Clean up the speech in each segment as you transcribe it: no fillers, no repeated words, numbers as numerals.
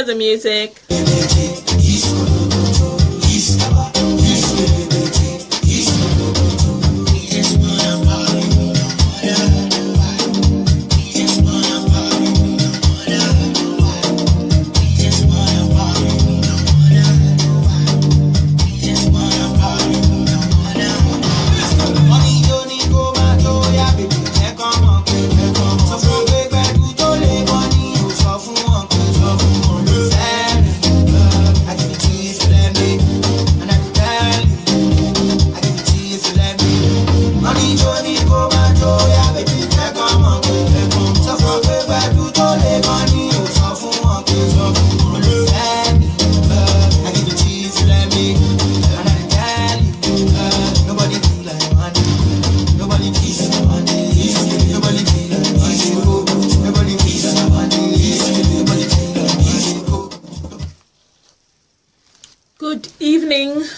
the music.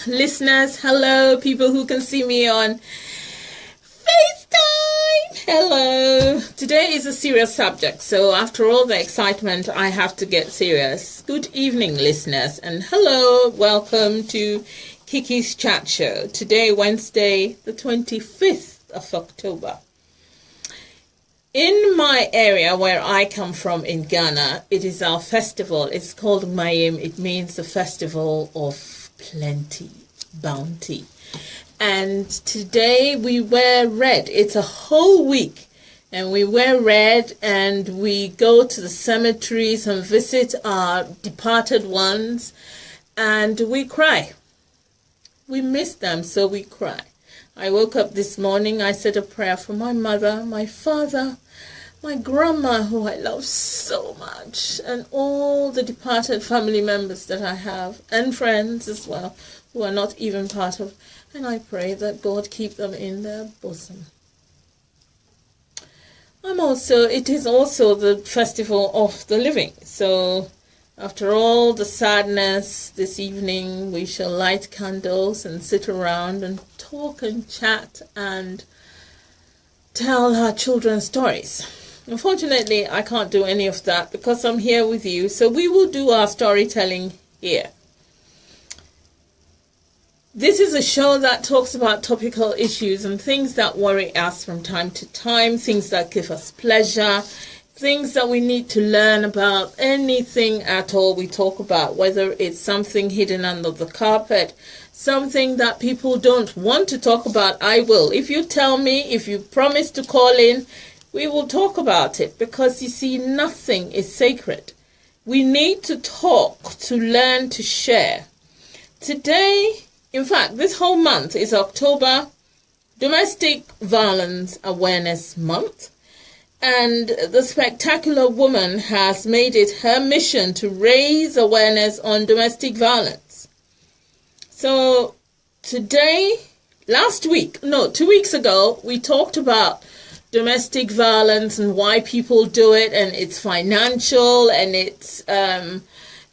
Listeners, hello, people who can see me on FaceTime. Hello. Today is a serious subject, so after all the excitement, I have to get serious. Good evening, listeners, and hello, welcome to KIKI'S Chat Show. Today, Wednesday, the 25th of October. In my area where I come from in Ghana, it is our festival. It's called Mayim. It means the festival of plenty, bounty. And today we wear red. It's a whole week, and we wear red, and we go to the cemeteries and visit our departed ones, and we cry. We miss them, so we cry. I woke up this morning, I said a prayer for my mother, my father, my grandma, who I love so much, and all the departed family members that I have, and friends as well, who are not even part of, and I pray that God keep them in their bosom. It is also the festival of the living, so after all the sadness this evening, we shall light candles and sit around and talk and chat and tell our children stories. Unfortunately, I can't do any of that because I'm here with you, so we will do our storytelling here. This is a show that talks about topical issues and things that worry us from time to time, things that give us pleasure, things that we need to learn about, anything at all we talk about, whether it's something hidden under the carpet, something that people don't want to talk about. I will. If you tell me, if you promise to call in, we will talk about it, because you see, nothing is sacred. We need to talk, to learn, to share. Today, in fact, this whole month is October Domestic Violence Awareness Month. And the spectacular woman has made it her mission to raise awareness on domestic violence. So today, 2 weeks ago, we talked about domestic violence and why people do it, and it's financial, and it's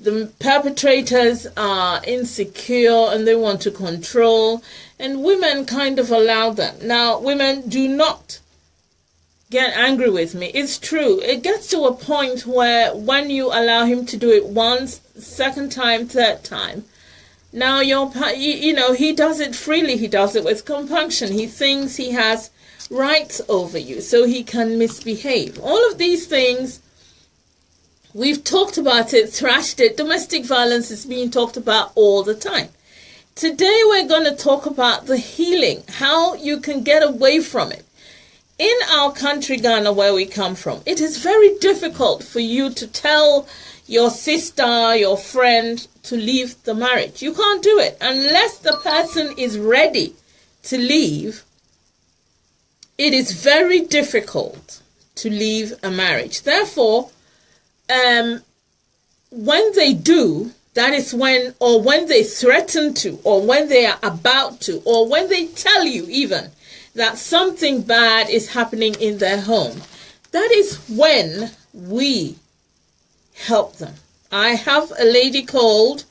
the perpetrators are insecure and they want to control, and women kind of allow them. Now, women, do not get angry with me. It's true. It gets to a point where when you allow him to do it once, second time, third time, now he does it freely. He does it with compunction. He thinks he has rights over you, so he can misbehave. All of these things, we've talked about it, thrashed it. Domestic violence is being talked about all the time. Today we're going to talk about the healing, how you can get away from it. In our country, Ghana, where we come from, it is very difficult for you to tell your sister, your friend, to leave the marriage. You can't do it unless the person is ready to leave. It is very difficult to leave a marriage. Therefore, when they do, that is when, or when they threaten to, or when they are about to, or when they tell you even that something bad is happening in their home, that is when we help them. I have a lady called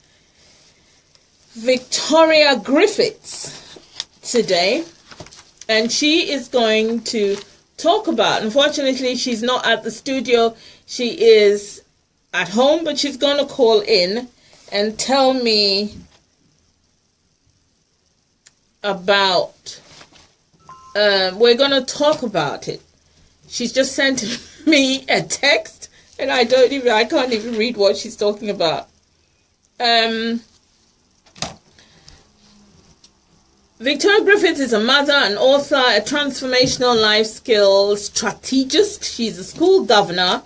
Victoria Griffiths today, and she is going to talk about, unfortunately she's not at the studio, she is at home, but she's going to call in and tell me about, we're going to talk about it. She's just sent me a text, and I can't even read what she's talking about. Victoria Griffiths is a mother, an author, a transformational life skills strategist. She's a school governor,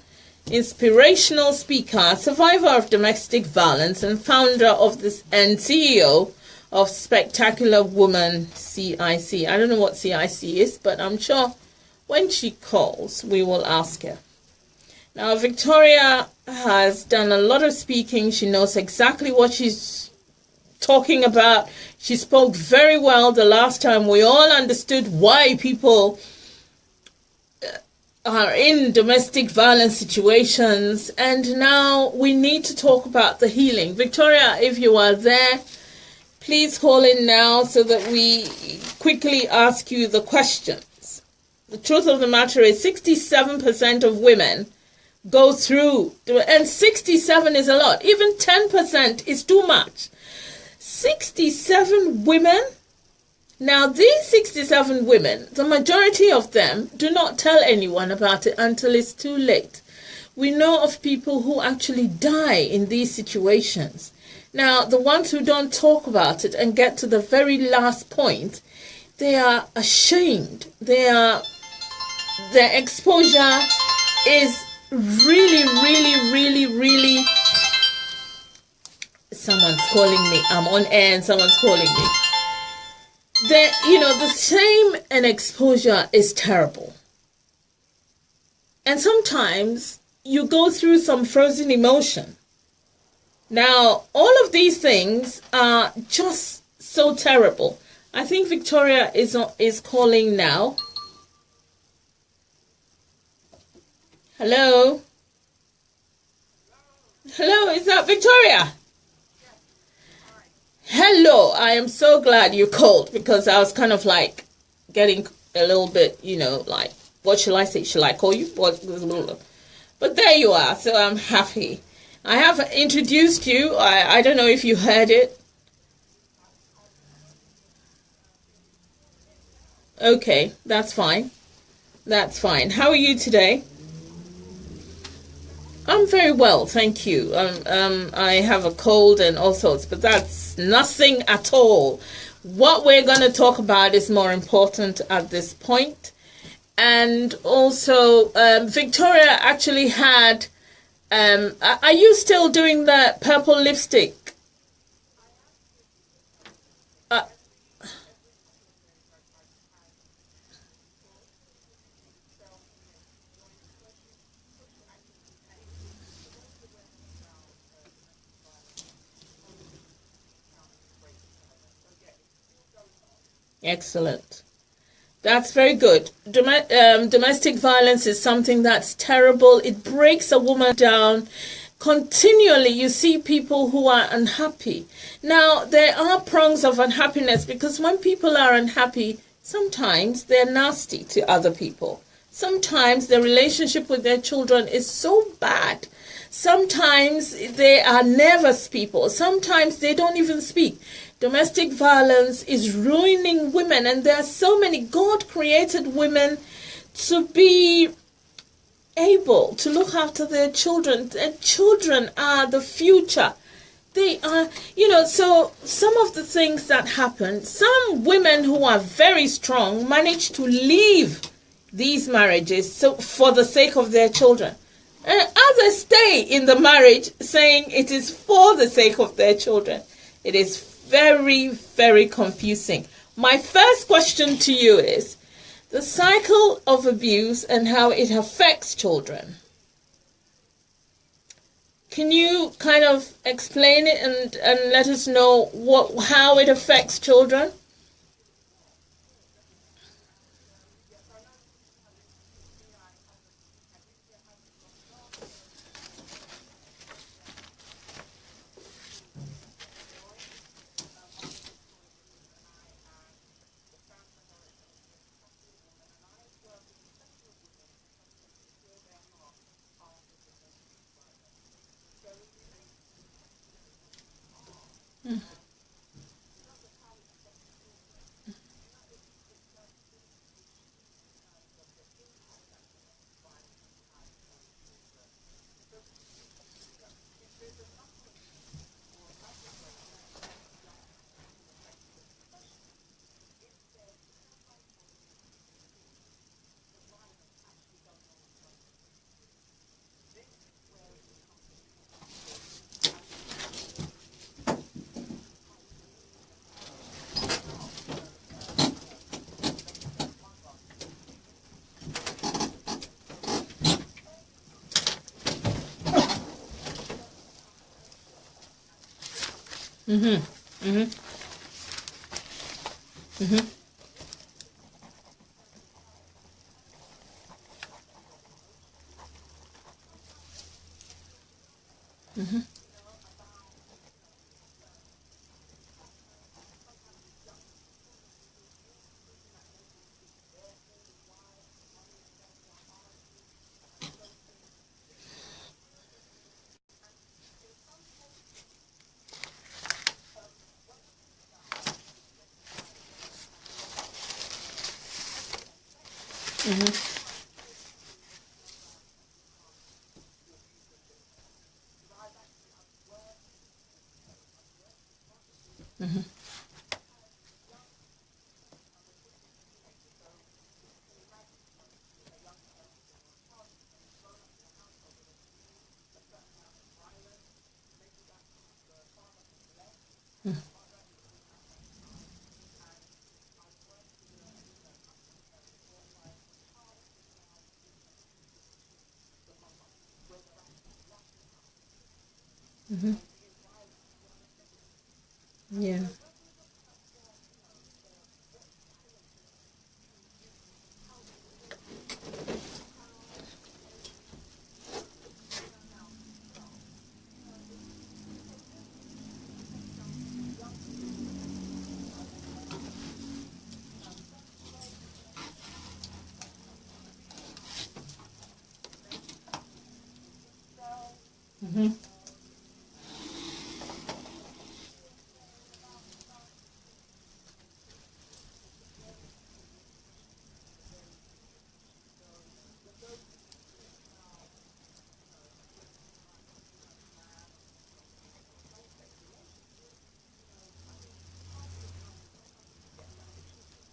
inspirational speaker, survivor of domestic violence, and founder of this and CEO of Spectacular Woman CIC. I don't know what CIC is, but I'm sure when she calls, we will ask her. Now, Victoria has done a lot of speaking. She knows exactly what she's talking about. She spoke very well the last time. We all understood why people are in domestic violence situations, and now we need to talk about the healing. Victoria, if you are there, please call in now so that we quickly ask you the questions. The truth of the matter is 67% of women go through, and 67 is a lot. Even 10% is too much. 67 women. Now, these 67 women, the majority of them do not tell anyone about it until it's too late. We know of people who actually die in these situations. Now, the ones who don't talk about it and get to the very last point, they are ashamed. Their exposure is really. Someone's calling me. I'm on air and someone's calling me. The shame and exposure is terrible. And sometimes you go through some frozen emotion. Now, all of these things are just so terrible. I think Victoria is calling now. Hello? Hello, is that Victoria? Hello, I am so glad you called, because I was kind of like getting a little bit, like, what shall I say? Shall I call you? But there you are, so I'm happy. I have introduced you. I don't know if you heard it. Okay, that's fine. That's fine. How are you today? I'm very well, thank you. I have a cold and all sorts, but that's nothing at all. What we're going to talk about is more important at this point. And also, Victoria actually had, are you still doing the purple lipstick? Excellent. That's very good. Domestic violence is something that's terrible. It breaks a woman down. Continually, you see people who are unhappy. Now, there are prongs of unhappiness, because when people are unhappy, sometimes they're nasty to other people. Sometimes the relationship with their children is so bad. Sometimes they are nervous people. Sometimes they don't even speak. Domestic violence is ruining women, and there are so many God-created women to be able to look after their children. And children are the future. They are, so some of the things that happen, some women who are very strong manage to leave these marriages for the sake of their children. And others stay in the marriage saying it is for the sake of their children. It is very, very confusing. My first question to you is the cycle of abuse and how it affects children. Can you kind of explain it and let us know how it affects children? Mhm. Mhm. Mhm. Mhm. Mhm. Mhm. Mhm. Yeah. Mhm.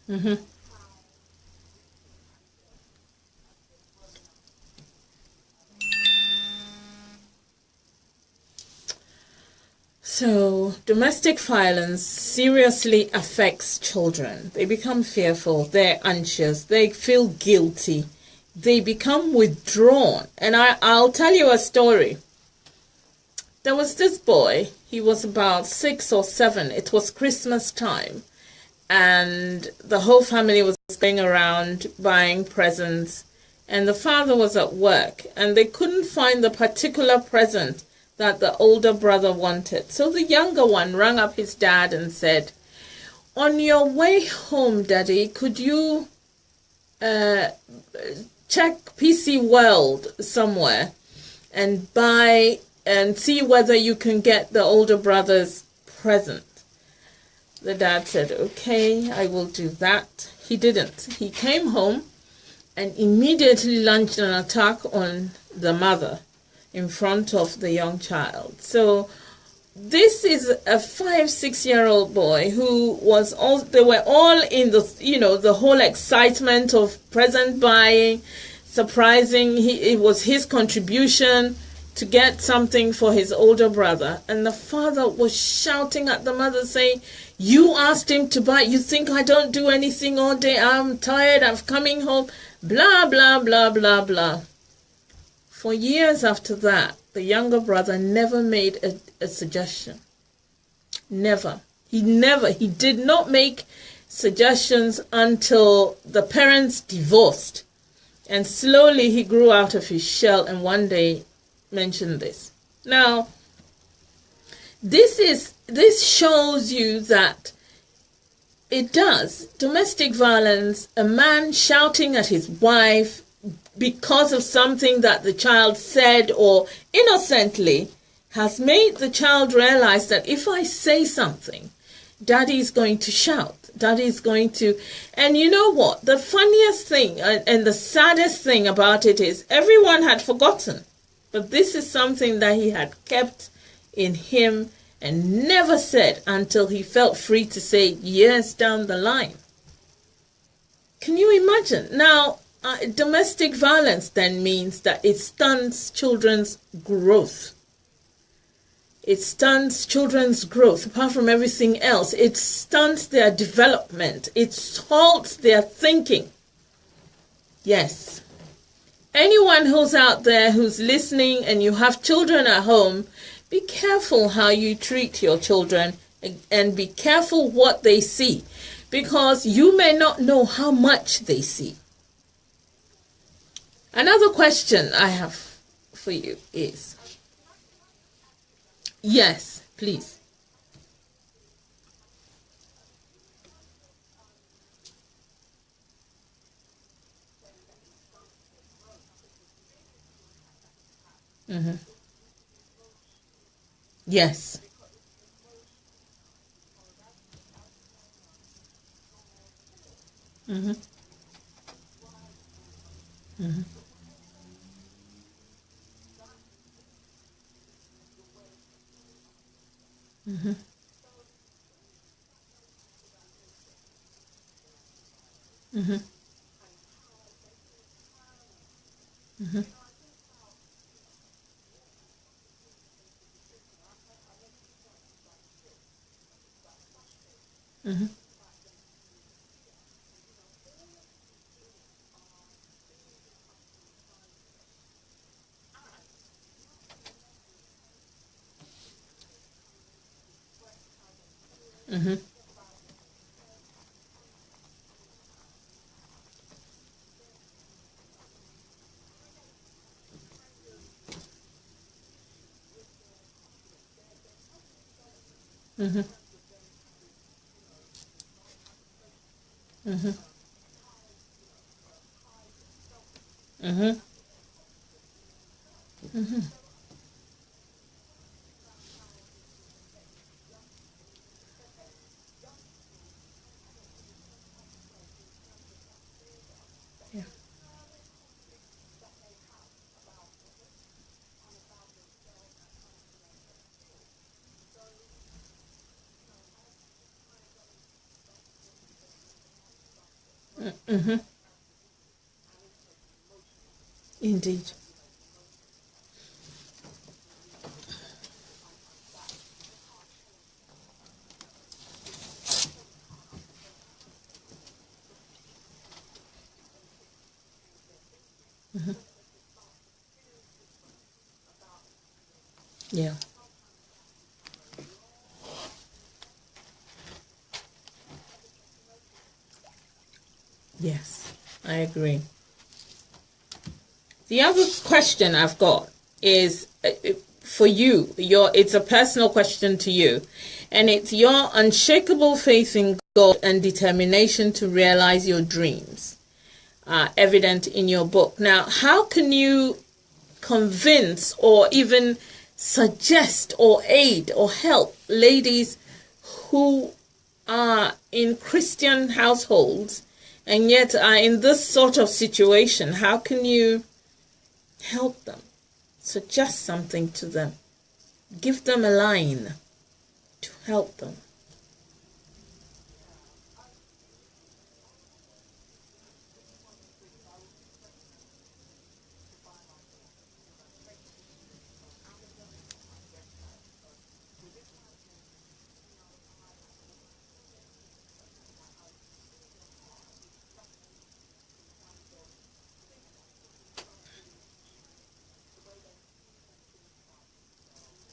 Mhm. So, domestic violence seriously affects children. They become fearful, they're anxious, they feel guilty, they become withdrawn. And I'll tell you a story. There was this boy, he was about 6 or 7. It was Christmas time, and the whole family was going around buying presents, and the father was at work, and they couldn't find the particular present that the older brother wanted. So the younger one rang up his dad and said, "On your way home, Daddy, could you uh, check PC World somewhere and buy and see whether you can get the older brother's present?" The dad said, "Okay, I will do that." He didn't. He came home and immediately launched an attack on the mother in front of the young child. So this is a 5, 6 year old boy who was all, they were all in the, the whole excitement of present buying, surprising. It was his contribution to get something for his older brother. And the father was shouting at the mother saying, "You asked him to buy. You think I don't do anything all day? I'm tired. I'm coming home." Blah, blah, blah, blah, blah. For years after that, the younger brother never made a suggestion. Never. He did not make suggestions until the parents divorced. And slowly he grew out of his shell and one day mentioned this. Now, this shows you that it does. Domestic violence, a man shouting at his wife because of something that the child said or innocently, has made the child realize that if I say something, Daddy is going to shout. Daddy is going to... And you know what? The funniest thing and the saddest thing about it is everyone had forgotten. But this is something that he had kept in him and never said until he felt free to say years down the line. Can you imagine? Now, domestic violence then means that it stunts children's growth. It stunts children's growth. Apart from everything else, it stunts their development. It halts their thinking. Yes. Anyone who's out there who's listening and you have children at home, be careful how you treat your children. and be careful what they see, because you may not know how much they see. Another question I have for you is, yes, please. Mm-hmm. Yes. Mm-hmm. Mm-hmm. Mm-hmm. Mm-hmm. Mm-hmm. Mm-hmm. Mm-hmm. Mm-hmm. Mm-hmm. Mm-hmm. Mm-hmm. Yeah. Mm-hmm. Indeed. Mm-hmm. Yeah. Yes, I agree. The other question I've got is for you. It's a personal question to you, and it's your unshakable faith in God and determination to realize your dreams, evident in your book. Now, how can you convince or even suggest or aid or help ladies who are in Christian households and yet are in this sort of situation? How can you help them? Suggest something to them. Give them a line to help them.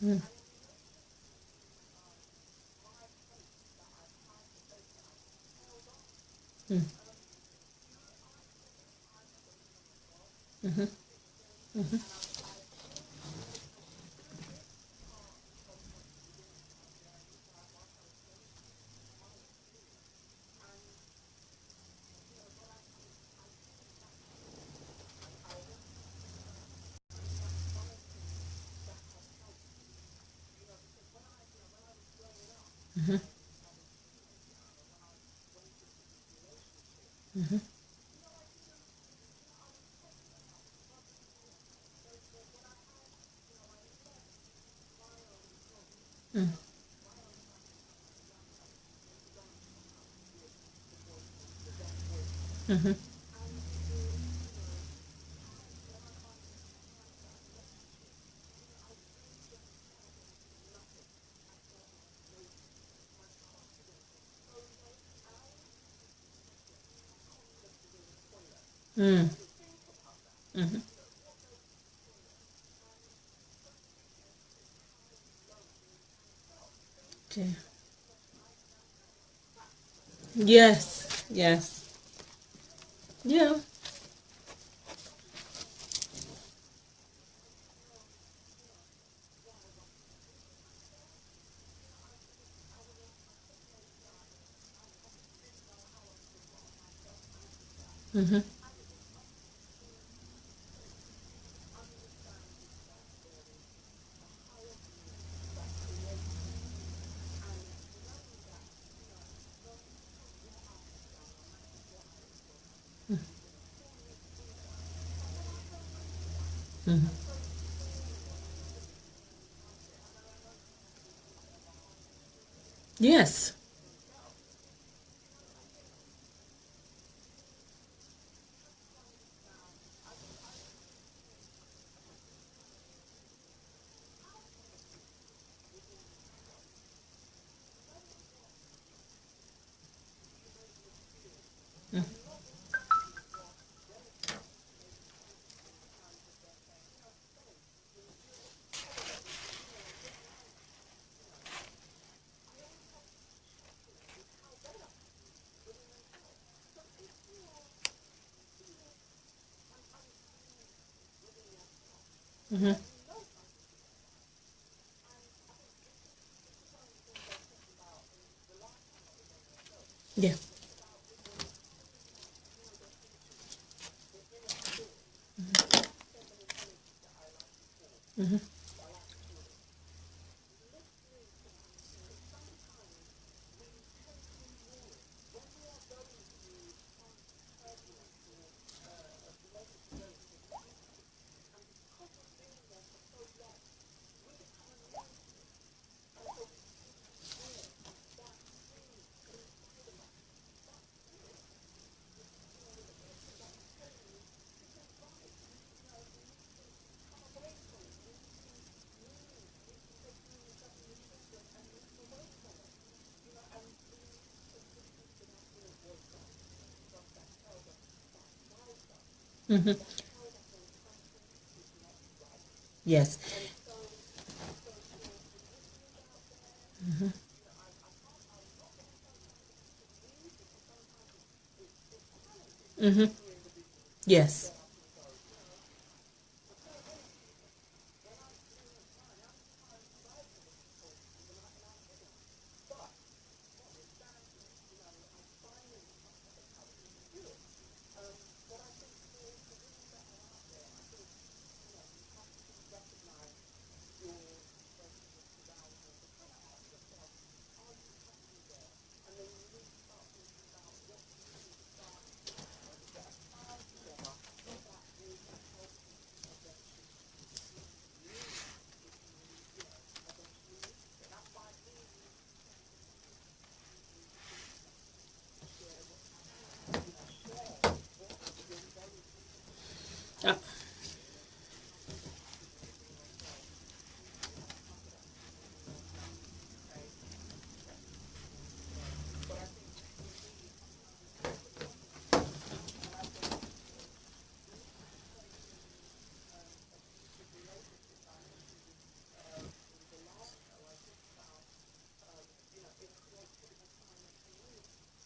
Mm, mm, mhm, mhm, mhm, mhm, mm, mhm, mm, mhm. Okay. Yes. Yes. Yeah. Mhm. Mhm. Yes. Mhm. Yeah. Mhm. Mhm. Yes. Mhm. Yes. Uh,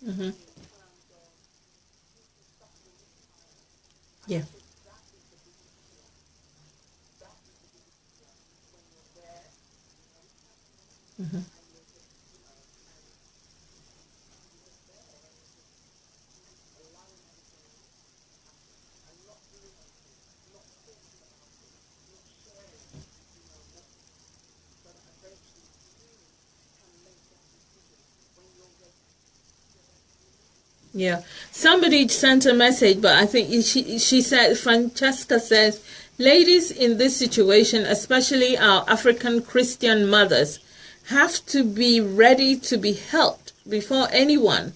mhm. Yeah. Mhm. Yeah. Somebody sent a message, but I think she said, Francesca says, ladies in this situation, especially our African Christian mothers, have to be ready to be helped before anyone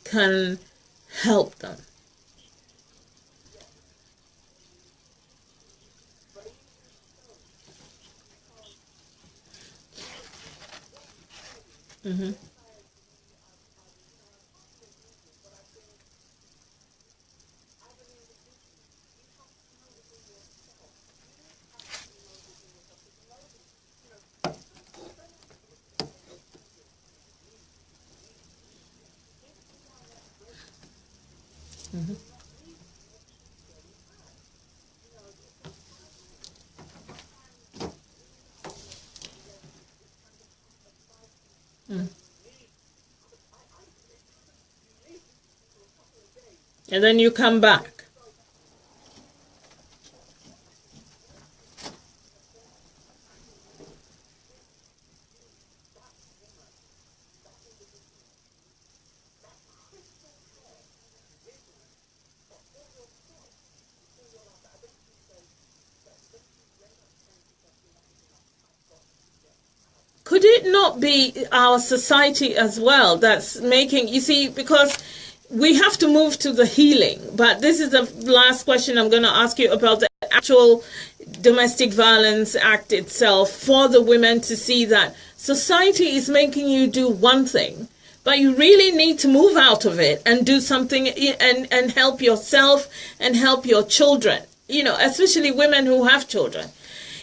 can help them. Hmm. Mhm. Mm. And then you come back. Could it not be our society as well that's making, you see, because we have to move to the healing, but this is the last question I'm going to ask you about the actual Domestic Violence Act itself, for the women to see that society is making you do one thing, but you really need to move out of it and do something and help yourself and help your children, you know, especially women who have children.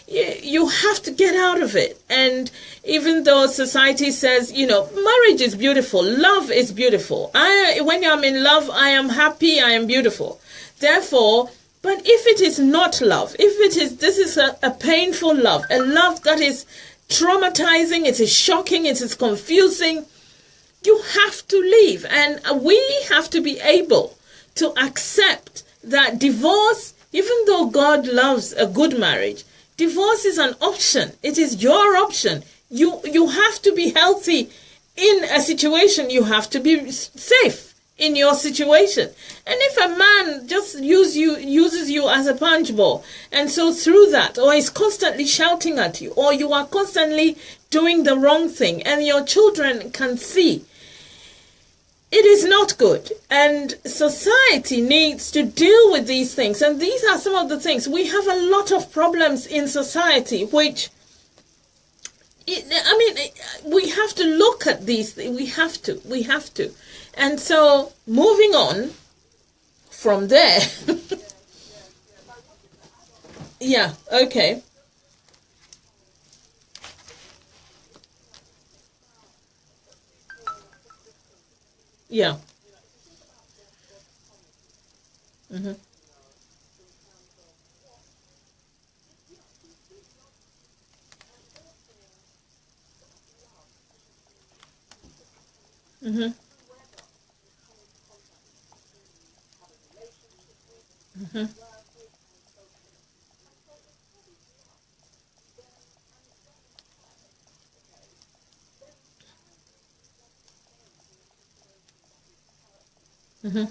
You have to get out of it. And even though society says, you know, marriage is beautiful, love is beautiful. When I'm in love, I am happy, I am beautiful. Therefore, but if it is not love, this is a painful love, a love that is traumatizing, it is shocking, it is confusing, you have to leave. And we have to be able to accept that divorce, even though God loves a good marriage, divorce is an option. It is your option. You have to be healthy in a situation. You have to be safe in your situation. And if a man just uses you as a punch ball, and so through that, or is constantly shouting at you, or you are constantly doing the wrong thing, and your children can see, it is not good. And society needs to deal with these things. And these are some of the things. We have a lot of problems in society, which, we have to look at these things. We have to. And so, moving on from there. Yeah, okay. Yeah. Mhm. Mhm. Mhm. Mhm.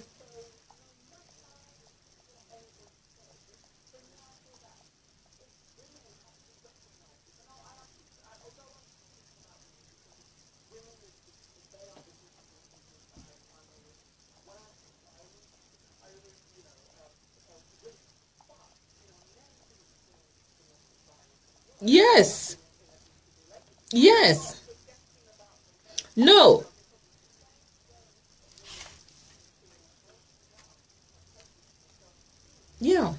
Yes. Yes. No. Yeah.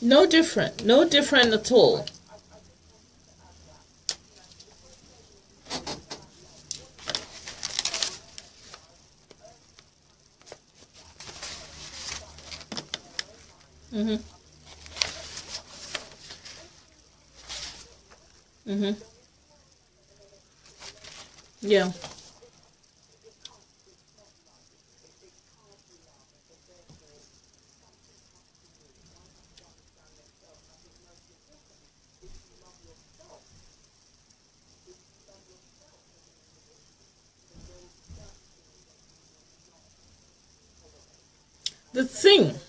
No different. No different at all. Mhm. Mhm. Yeah. The thing.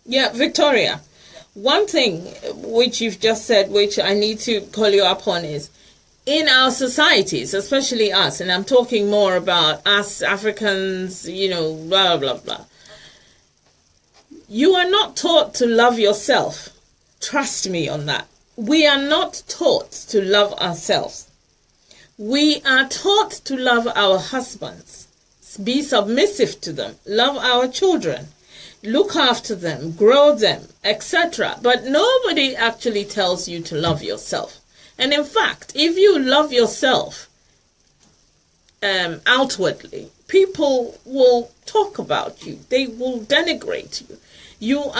Yeah, Victoria. One thing which you've just said, which I need to call you up on, is in our societies, especially us, and I'm talking more about us Africans, you know, blah, blah, blah. You are not taught to love yourself. Trust me on that. We are not taught to love ourselves. We are taught to love our husbands, be submissive to them, love our children. look after them, grow them, etc. But nobody actually tells you to love yourself. And in fact, if you love yourself outwardly, people will talk about you. They will denigrate you.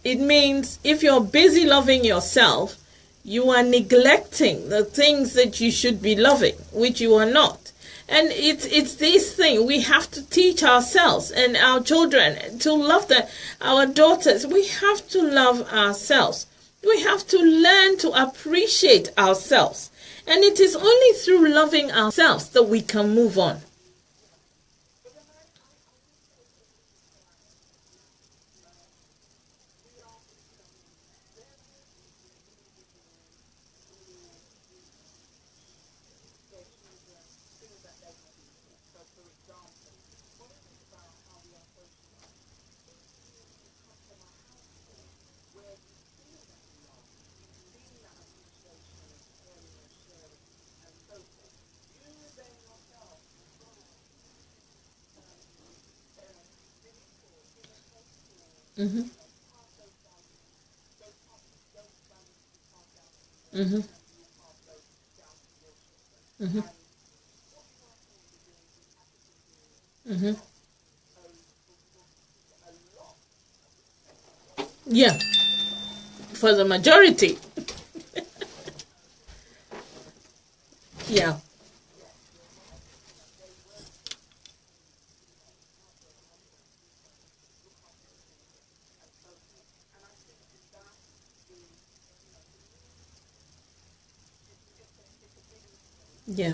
It means if you're busy loving yourself, you are neglecting the things that you should be loving, which you are not. And it's this thing we have to teach ourselves and our children to love them. Our daughters, we have to love ourselves. We have to learn to appreciate ourselves. And it is only through loving ourselves that we can move on. Mm-hmm. Mm-hmm. Mm-hmm. Mm-hmm. Yeah, for the majority. Yeah. Yeah.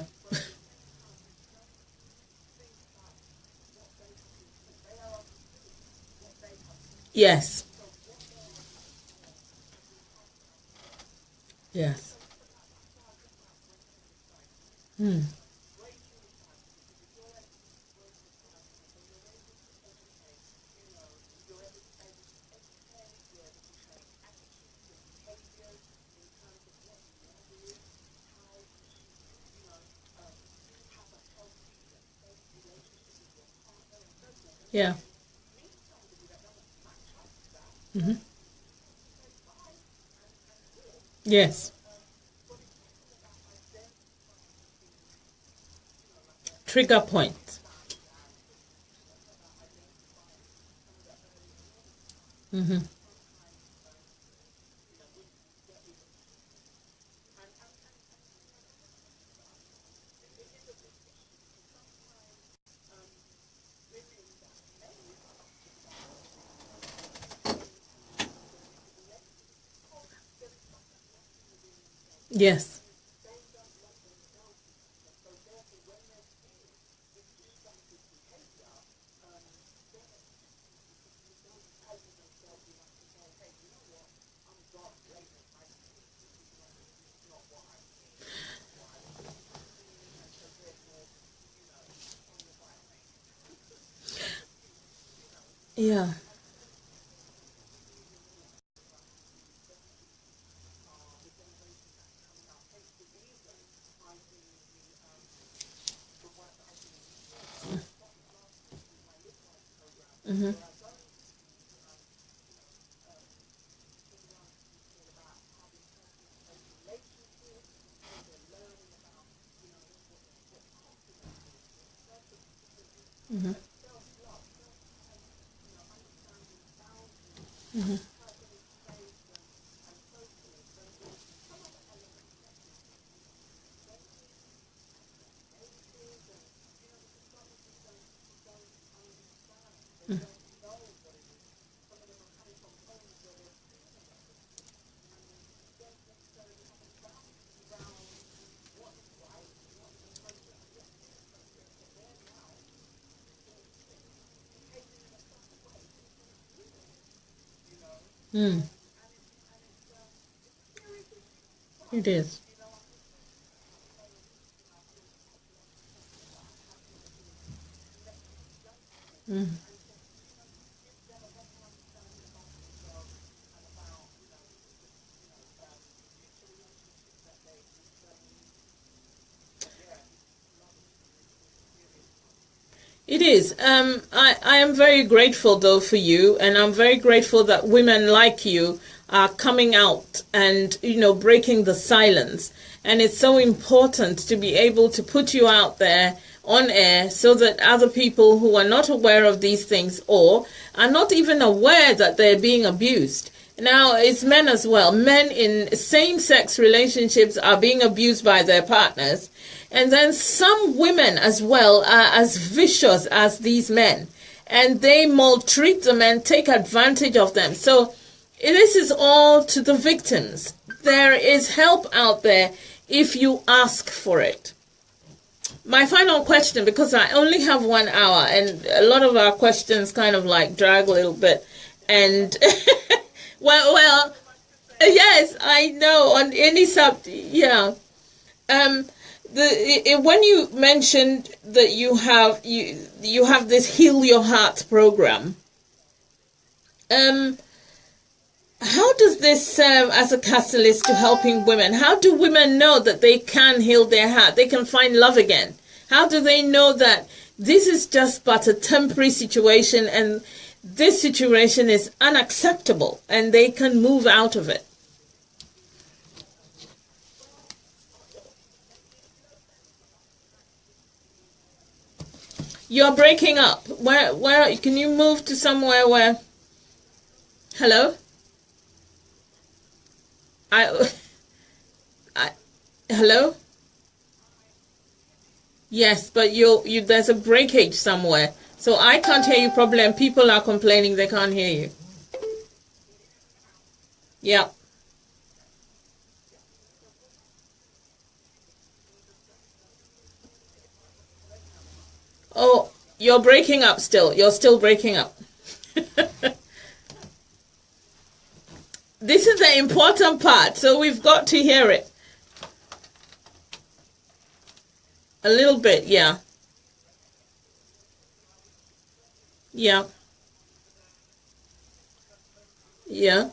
Yes. Yes. Hmm. Yeah. Mm-hmm. Yes. Trigger point. Mm-hmm. Yes. Yeah. Mm-hmm. Mm-hmm. Mm-hmm. Mm. It is. Mm. It is. I am very grateful, though, for you, and I'm very grateful that women like you are coming out and, breaking the silence. And it's so important to be able to put you out there on air so that other people who are not aware of these things or are not even aware that they're being abused. Now, it's men as well. Men in same-sex relationships are being abused by their partners. And then some women as well are as vicious as these men. And they maltreat them and take advantage of them. So this is all to the victims. There is help out there if you ask for it. My final question, because I only have 1 hour and a lot of our questions kind of like drag a little bit. And well, yes, I know on any yeah. When you mentioned that you have this Heal Your Heart program, how does this serve as a catalyst to helping women? How do women know that they can heal their heart? They can find love again. How do they know that this is just but a temporary situation and this situation is unacceptable and they can move out of it? You're breaking up. Where can you move to somewhere where? Hello? Hello? Yes, but you there's a breakage somewhere. So I can't hear you properly and people are complaining they can't hear you. Yeah. Oh, you're breaking up still. You're still breaking up. This is the important part, so we've got to hear it. A little bit, yeah. Yeah. Yeah.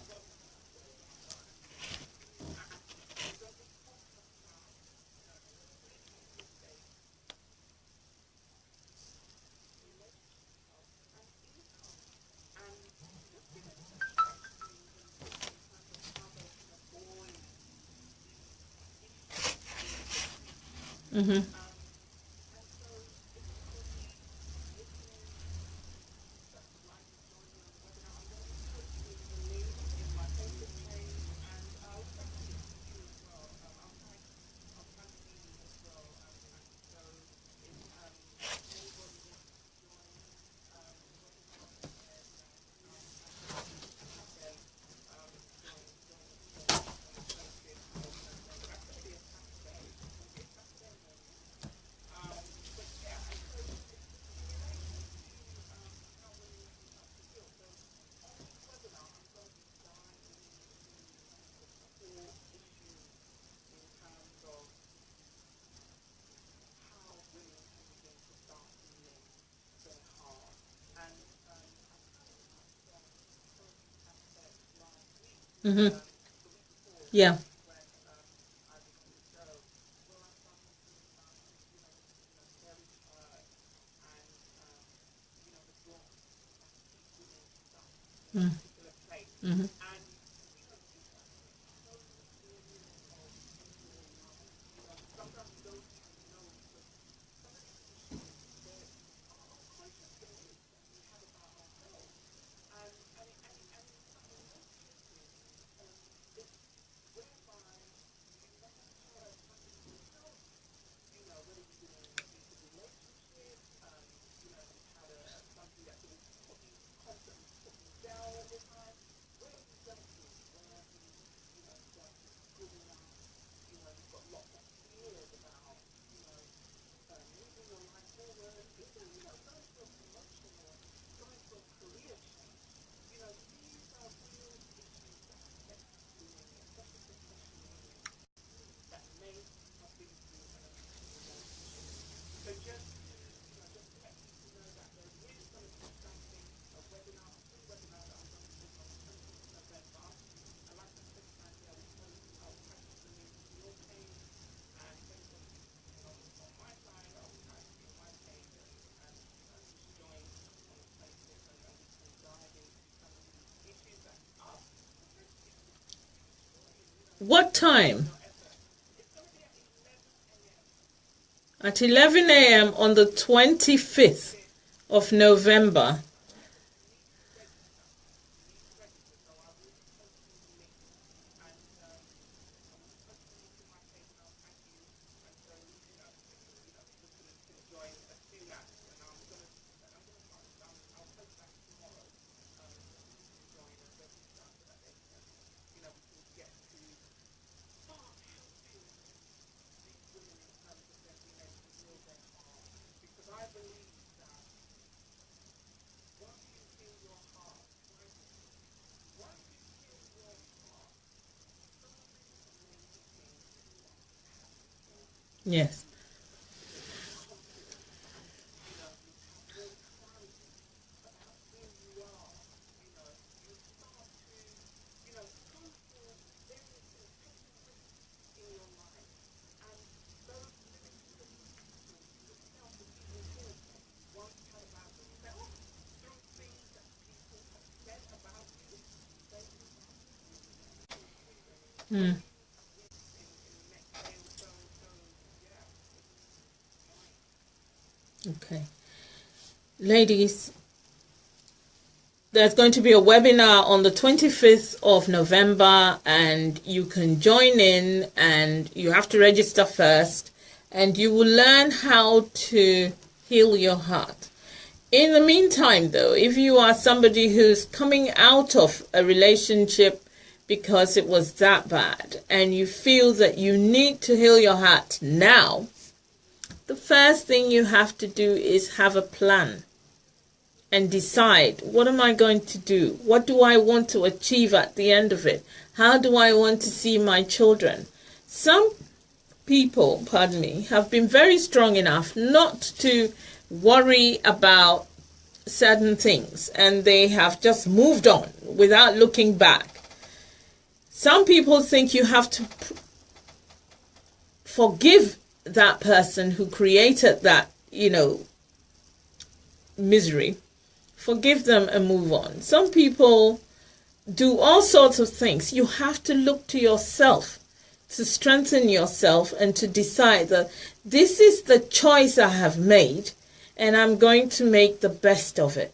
Mhm. Mhm. Yeah. Mm. Mhm. What time? At 11 a.m. on the 25th of November. Yes. Hmm. Okay. Ladies, there's going to be a webinar on the 25th of November, and you can join in, and you have to register first, and you will learn how to heal your heart. In the meantime, though, if you are somebody who's coming out of a relationship because it was that bad, and you feel that you need to heal your heart now, the first thing you have to do is have a plan and decide, what am I going to do? What do I want to achieve at the end of it? How do I want to see my children? Some people, pardon me, have been very strong enough not to worry about certain things, and they have just moved on without looking back. Some people think you have to forgive that person who created that, misery. Forgive them and move on. Some people do all sorts of things. You have to look to yourself to strengthen yourself and to decide that this is the choice I have made, and I'm going to make the best of it.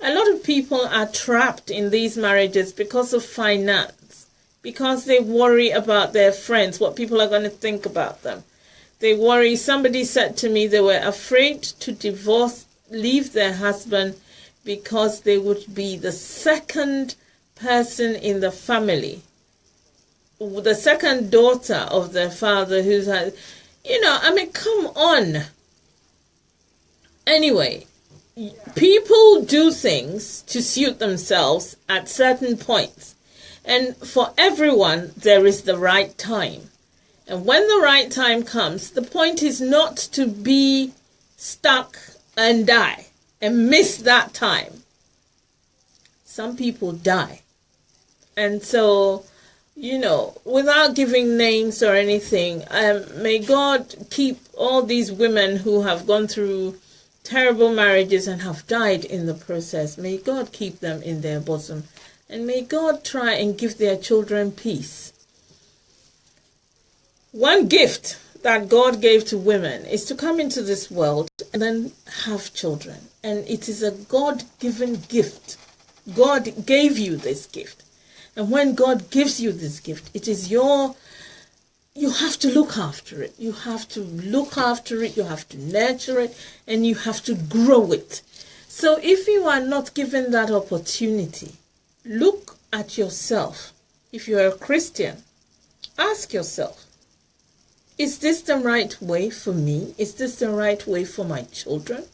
A lot of people are trapped in these marriages because of finance, because they worry about their friends, what people are going to think about them. They worry. Somebody said to me they were afraid to leave their husband because they would be the second person in the family, the second daughter of their father who's had, come on. Anyway, people do things to suit themselves at certain points. And for everyone, there is the right time. And when the right time comes, the point is not to be stuck and die and miss that time. Some people die. And so, without giving names or anything, may God keep all these women who have gone through terrible marriages and have died in the process. May God keep them in their bosom. And may God try and give their children peace. One gift that God gave to women is to come into this world and then have children. And it is a God-given gift. God gave you this gift. And when God gives you this gift, it is you have to look after it. You have to look after it, you have to nurture it, and you have to grow it. So if you are not given that opportunity, look at yourself. If you are a Christian, ask yourself, is this the right way for me? Is this the right way for my children?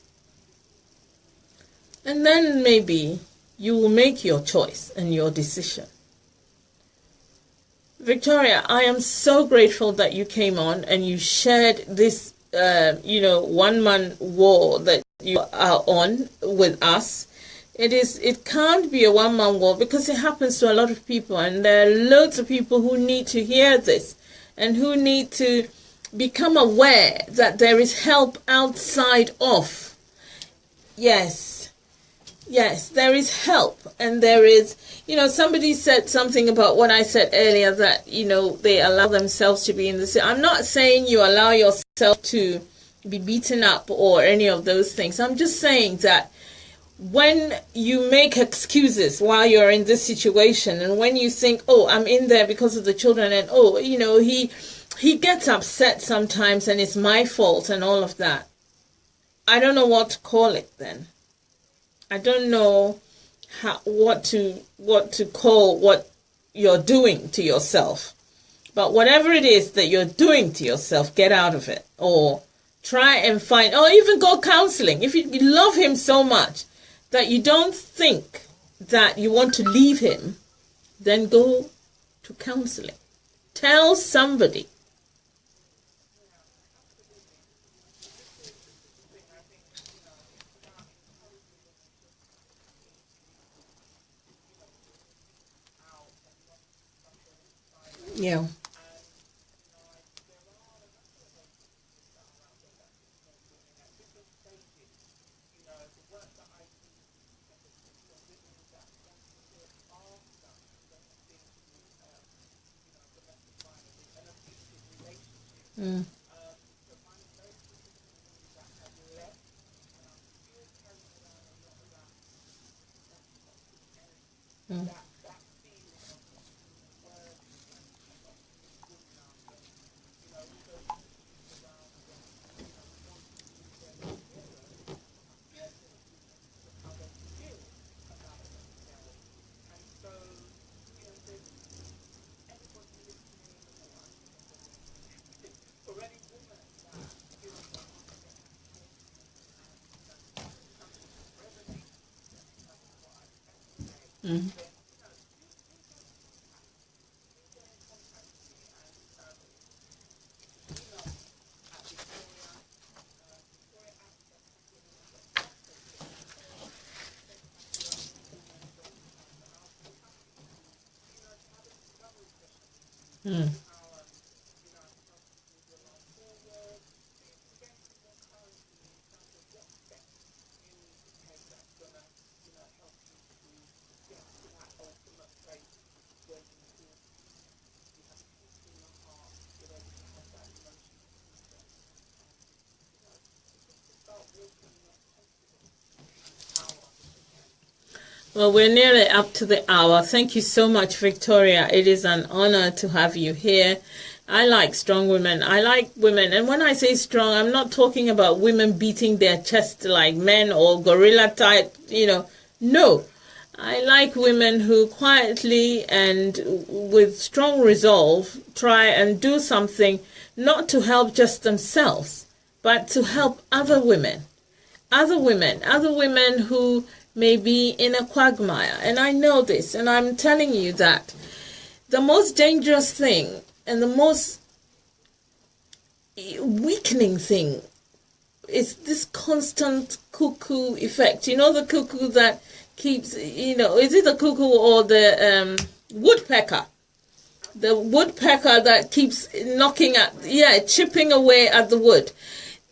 And then maybe you will make your choice and your decision. Victoria, I am so grateful that you came on and you shared this, one-man war that you are on with us. It can't be a one-man war because it happens to a lot of people, and there are loads of people who need to hear this and who need to become aware that there is help outside of. Yes, Yes, there is help, and there is, somebody said something about what I said earlier, that, they allow themselves to be in the... I'm not saying you allow yourself to be beaten up or any of those things. I'm just saying that when you make excuses while you're in this situation, and when you think, oh, I'm in there because of the children, and oh, he gets upset sometimes and it's my fault and all of that, I don't know what to call it then. I don't know what to call what you're doing to yourself. But whatever it is that you're doing to yourself, get out of it. Or try and find, or even go counseling. If you love him so much that you don't think that you want to leave him, then go to counseling. Tell somebody. Yeah. Mm. Mm. Mm. Mm. Well, we're nearly up to the hour. Thank you so much, Victoria. It is an honor to have you here. I like strong women. I like women. And when I say strong, I'm not talking about women beating their chest like men or gorilla type, No. I like women who quietly and with strong resolve try and do something, not to help just themselves, but to help other women who may be in a quagmire. And I know this, and I'm telling you that the most dangerous thing and the most weakening thing is this constant cuckoo effect. The cuckoo that keeps, is it the cuckoo or the woodpecker? The woodpecker that keeps chipping away at the wood.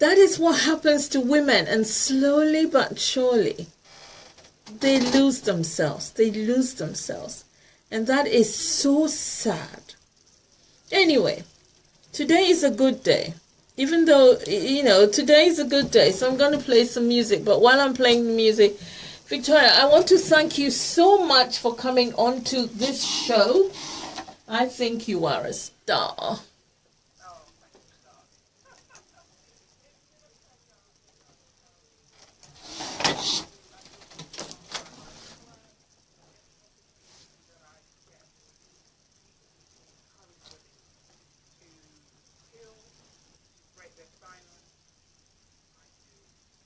That is what happens to women, and slowly but surely they lose themselves. And that is so sad. Anyway, today is a good day. Even though, today is a good day. So I'm going to play some music. But while I'm playing the music, Victoria, I want to thank you so much for coming on to this show. I think you are a star.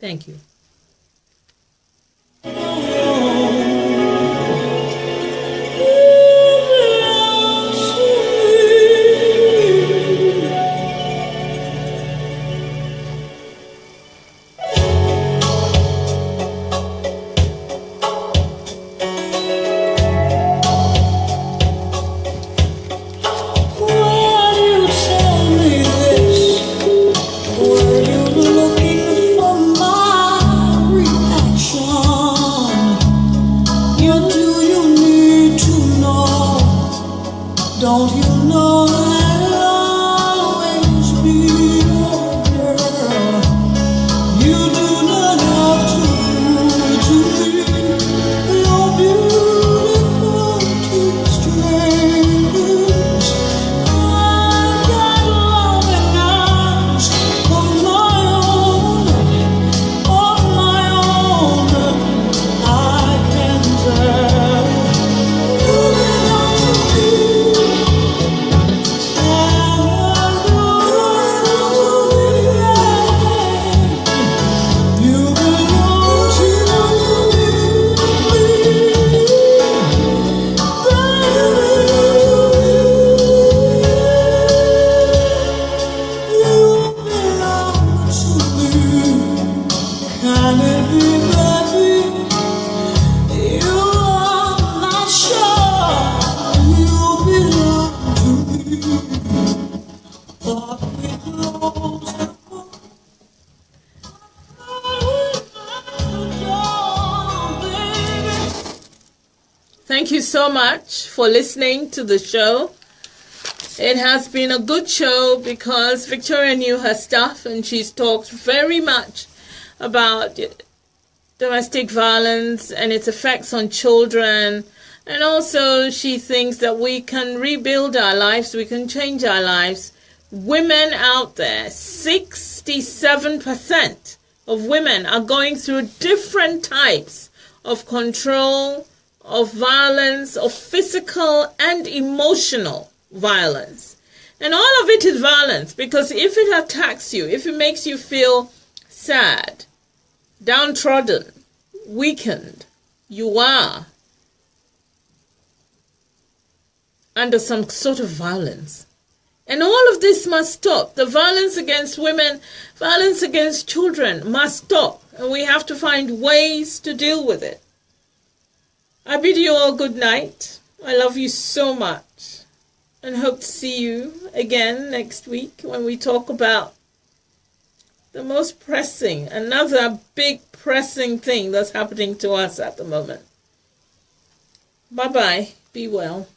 Thank you. Were you looking for my Don't you know that I'll always be your girl? You do not have to me. You're beautiful to strangers. I've got loving eyes of my own. I can tell you belong to me. You belong to me. Can it be, baby? You are not sure you belong to me. But we close the door, baby. Thank you so much for listening to the show. It has been a good show because Victoria knew her stuff and she's talked very much about domestic violence and its effects on children. And also she thinks that we can rebuild our lives, we can change our lives. Women out there, 67% of women are going through different types of control, of violence, of physical and emotional violence. And all of it is violence because if it attacks you, if it makes you feel sad, downtrodden, weakened, you are under some sort of violence. And all of this must stop. The violence against women, violence against children must stop. And we have to find ways to deal with it. I bid you all good night. I love you so much. And hope to see you again next week when we talk about the most pressing, another big pressing thing that's happening to us at the moment. Bye-bye. Be well.